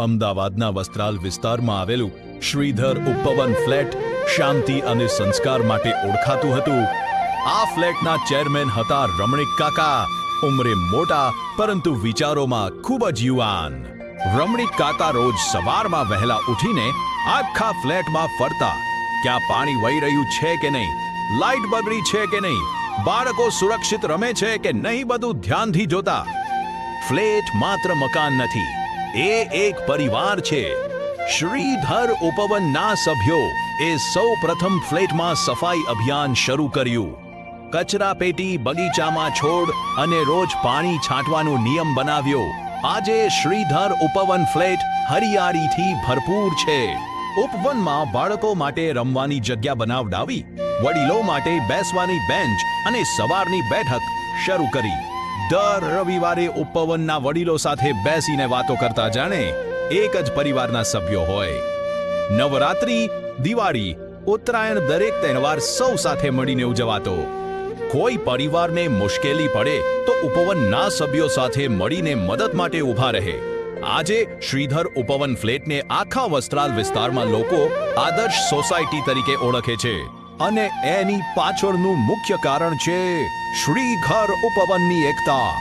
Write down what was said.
અમદાવાદના વસ્ત્રાલ વિસ્તારમાં આવેલું શ્રીધર ઉપવન ફ્લેટ શાંતિ અને સંસ્કાર માટે ઓળખાતું હતું. આ ફ્લેટના ચેરમેન હતા રમણીક કાકા. ઉંમરે મોટા પરંતુ વિચારોમાં ખૂબ જ યુવાન. રમણીક કાકા રોજ સવારમાં વહેલા ઉઠીને આખા ફ્લેટમાં ફરતા. ક્યાં પાણી વહી રહ્યું છે કે નહીં, લાઇટ બગડી છે કે નહીં, બાળકો સુરક્ષિત રમે છે કે નહીં, બધું ધ્યાનથી જોતા. ફ્લેટ માત્ર મકાન નથી, એ એક પરિવાર છે. શ્રીધર ઉપવનના સભ્યો એ સૌ પ્રથમ ફ્લેટમાં સફાઈ અભિયાન શરૂ કર્યું. કચરા પેટી, બગીચામાં છોડ અને રોજ પાણી છાંટવાનો નિયમ બનાવ્યો. આજે શ્રીધર ઉપવન ફ્લેટ હરિયાળીથી ભરપૂર છે. ઉપવનમાં બાળકો માટે રમવાની જગ્યા બનાવડાવી, વડીલો માટે બેસવાની બેન્ચ અને સવારની બેઠક શરૂ કરી. દર રવિવારે ઉપવનના વડીલો સાથે બેસીને વાતો કરતા જાણે એક જ પરિવારના સભ્યો હોય. નવરાત્રી, દિવાળી, ઉત્તરાયણ દરેક તહેવાર સૌ સાથે મળીને ઉજવાતો. કોઈ પરિવારને મુશ્કેલી પડે તો ઉપવનના સભ્યો સાથે મળીને મદદ માટે ઊભા રહે. આજે શ્રીધર ઉપવન ફ્લેટને આખા વસ્ત્રાલ વિસ્તારમાં લોકો આદર્શ સોસાયટી તરીકે ઓળખે છે. અને એની પાછળનું મુખ્ય કારણ છે શ્રીધર ઉપવનની એકતા.